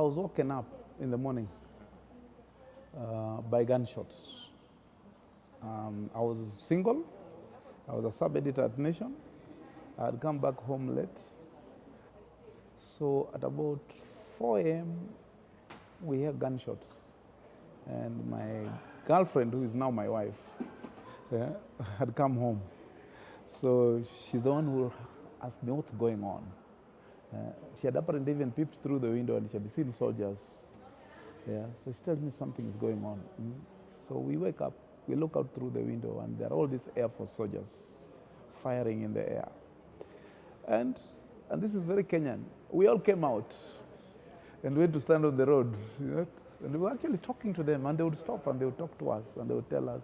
was woken up in the morning by gunshots. I was single. I was a sub-editor at Nation. I had come back home late. So at about 4 a.m., we heard gunshots. And my girlfriend, who is now my wife, had come home. So she's the one who asked me what's going on. She had apparently even peeped through the window and she had seen soldiers. So she tells me something is going on. So we wake up, we look out through the window, and there are all these Air Force soldiers firing in the air. And this is very Kenyan. We all came out and went to stand on the road. And we were actually talking to them, and they would stop and they would talk to us and they would tell us,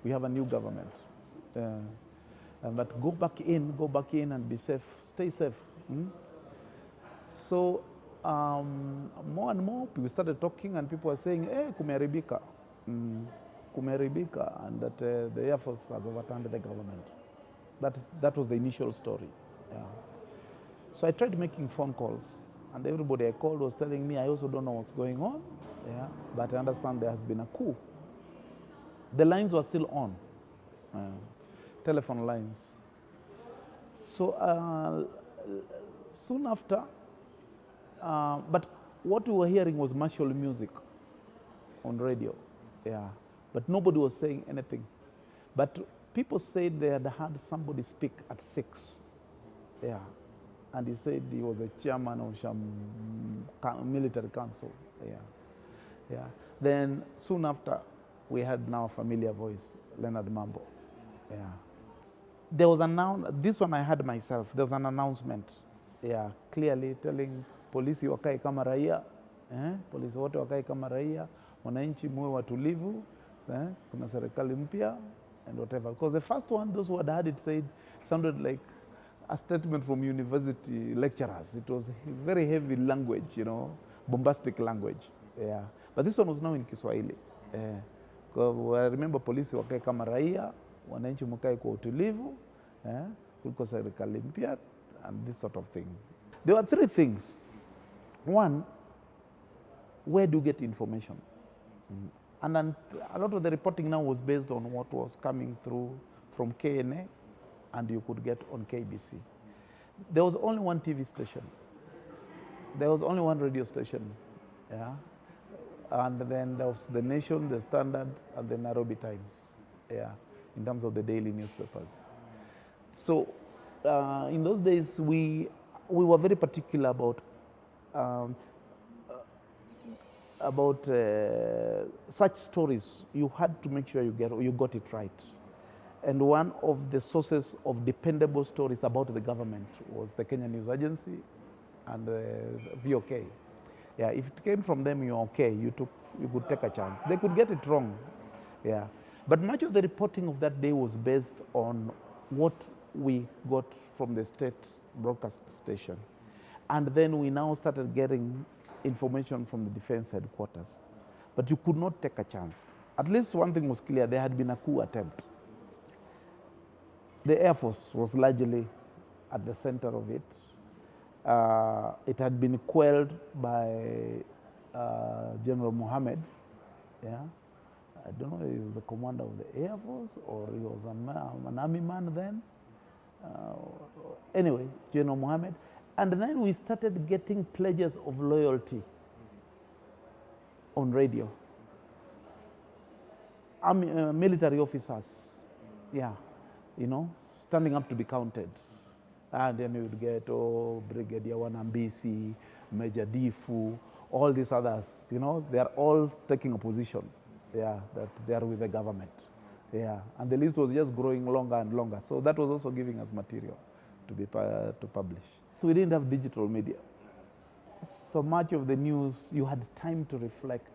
we have a new government. But go back in and be safe, stay safe. So more and more people started talking, and people were saying, hey, kumeharibika, kumeharibika, and that the Air Force has overturned the government. That was the initial story. So I tried making phone calls, and everybody I called was telling me, I also don't know what's going on, but I understand there has been a coup. The lines were still on, telephone lines. So soon after, but what we were hearing was martial music on radio, but nobody was saying anything. But people said they had heard somebody speak at 6, and he said he was the chairman of some military council, Then soon after, we had now a familiar voice, Leonard Mambo, There was this one I had myself, there was an announcement, clearly telling polisi wakae kama raia, polisi wote wakae kama raia, wananchi muwe watulivu, kuna serikali mpya, and whatever. Because the first one, those who had heard it sounded like a statement from university lecturers. It was very heavy language, bombastic language. But this one was now in Kiswahili. I remember polisi wakae kama raia, wananchi mkae kwa utulivu, kuliko serikali mpya, and this sort of thing. There were 3 things. One, where do you get information? And then a lot of the reporting now was based on what was coming through from KNA, and you could get on KBC. There was only one TV station. There was only one radio station. And then there was the Nation, the Standard, and the Nairobi Times. In terms of the daily newspapers. So in those days, we were very particular about such stories. You had to make sure you got it right. And one of the sources of dependable stories about the government was the Kenya News Agency and the VOK. If it came from them, you're okay. You could take a chance. They could get it wrong. But much of the reporting of that day was based on what we got from the state broadcast station. And then we now started getting information from the defense headquarters. But you could not take a chance. At least one thing was clear, there had been a coup attempt. The Air Force was largely at the center of it. It had been quelled by General Mohammed. I don't know if he was the commander of the Air Force or he was an army man then. Anyway, General Mohammed. And then we started getting pledges of loyalty on radio. Military officers, standing up to be counted. And then you would get, Brigadier Wanambisi, Major Difu, all these others, they are all taking a position. That they are with the government. And the list was just growing longer and longer. So that was also giving us material to publish. So we didn't have digital media. So much of the news, you had time to reflect.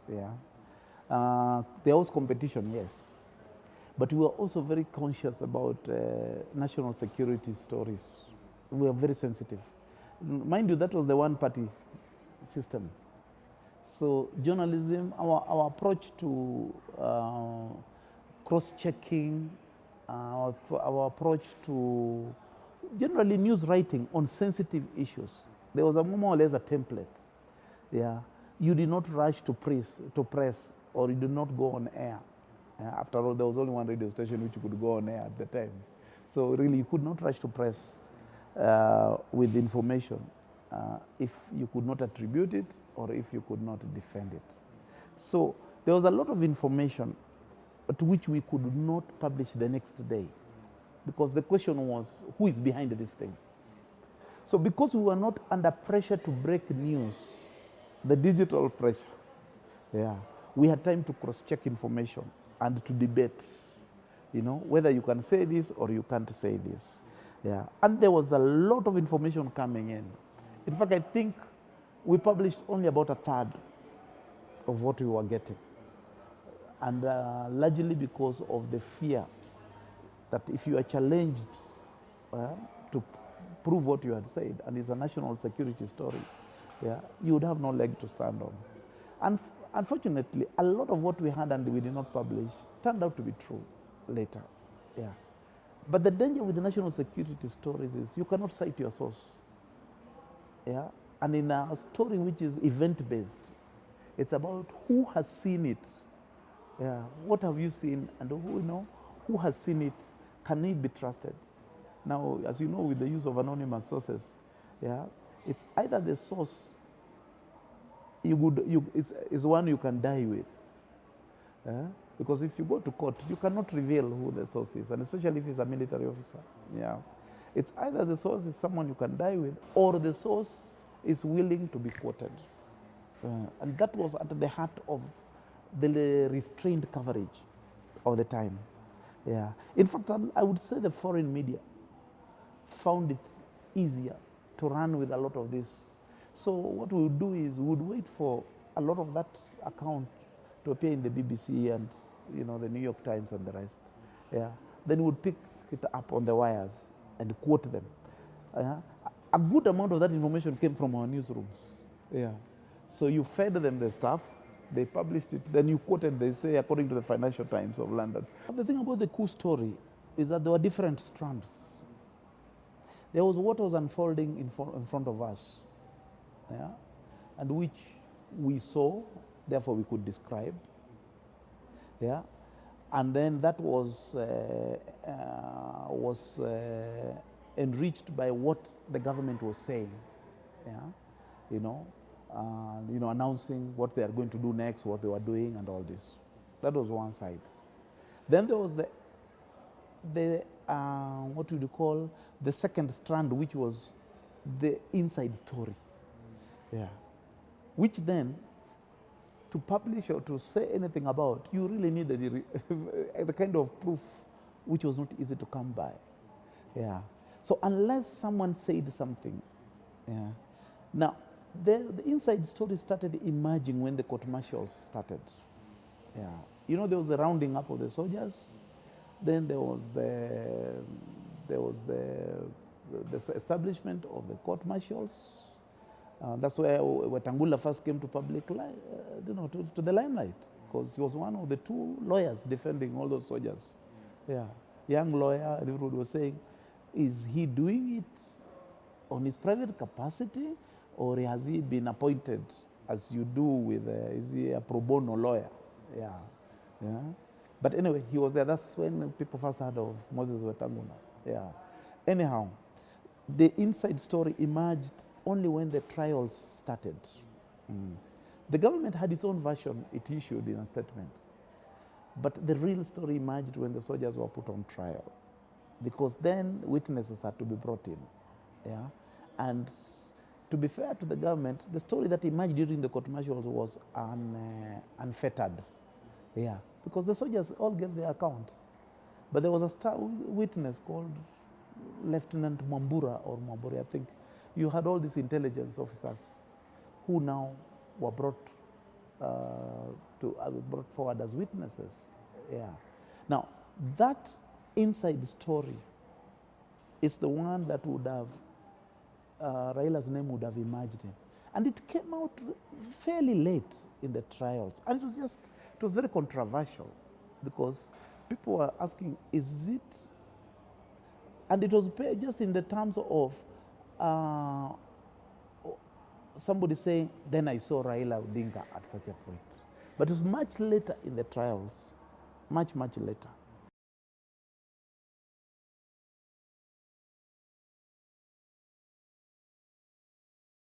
There was competition, yes. But we were also very conscious about national security stories. We were very sensitive. Mind you, that was the one-party system. So journalism, our approach to cross-checking, our approach to generally news writing on sensitive issues, there was more or less a template. Yeah, you did not rush to press, or you did not go on air. After all, there was only one radio station which you could go on air at the time. So really, you could not rush to press with information if you could not attribute it or if you could not defend it. So there was a lot of information to which we could not publish the next day, because the question was, who is behind this thing? So because we were not under pressure to break news, the digital pressure, yeah, we had time to cross-check information and to debate, whether you can say this or you can't say this. Yeah, and there was a lot of information coming in. In fact, I think we published only about a third of what we were getting. And largely because of the fear that if you are challenged to prove what you had said, and it's a national security story, yeah, you would have no leg to stand on. And unfortunately, a lot of what we had and we did not publish turned out to be true later. Yeah. But the danger with the national security stories is you cannot cite your source. Yeah. And in a story which is event-based, it's about who has seen it. Yeah. What have you seen, and who has seen it? Can it be trusted? Now, as you know, with the use of anonymous sources, yeah, it's either the source it's one you can die with. Because if you go to court, you cannot reveal who the source is, and especially if it's a military officer. Yeah. It's either the source is someone you can die with, or the source is willing to be quoted. And that was at the heart of the restrained coverage of the time. Yeah. In fact, I would say the foreign media found it easier to run with a lot of this. So what we would do is we would wait for a lot of that account to appear in the BBC and the New York Times and the rest. Yeah. Then we would pick it up on the wires and quote them. A good amount of that information came from our newsrooms. Yeah. So you fed them the stuff, they published it, then you quoted, they say, according to the Financial Times of London. The thing about the coup story is that there were different strands. There was what was unfolding in front of us, yeah, and which we saw, therefore we could describe, yeah, and then that was enriched by what the government was saying, yeah, announcing what they are going to do next, what they were doing, and all this. That was one side. Then there was what would you call the second strand, which was the inside story, yeah, which then, to publish or to say anything about, you really needed the kind of proof which was not easy to come by. Yeah. So unless someone said something, yeah. Now, the inside story started emerging when the court martials started. Yeah. There was the rounding up of the soldiers. Then there was the establishment of the court martials. That's where Wetangula first came to public life, to the limelight, because he was one of the two lawyers defending all those soldiers. Yeah, young lawyer, and everybody was saying, is he doing it on his private capacity, or has he been appointed, as you do with, is he a pro bono lawyer? Yeah, yeah. But anyway, he was there. That's when people first heard of Moses Wetangula. Yeah. Anyhow, the inside story emerged only when the trials started. The government had its own version it issued in a statement. But the real story emerged when the soldiers were put on trial, because then witnesses had to be brought in. Yeah? And to be fair to the government, the story that emerged during the court martials was unfettered. Yeah, because the soldiers all gave their accounts. But there was a star witness called Lieutenant Mwambura, or Mwamburi, I think. You had all these intelligence officers who now were brought forward as witnesses. Yeah. Now, that inside story is the one that would have, Raila's name would have emerged in. And it came out fairly late in the trials. And it was very controversial, because people were asking, is it? And it was just in the terms of somebody saying, then I saw Raila Odinga at such a point. But it was much later in the trials, much, much later.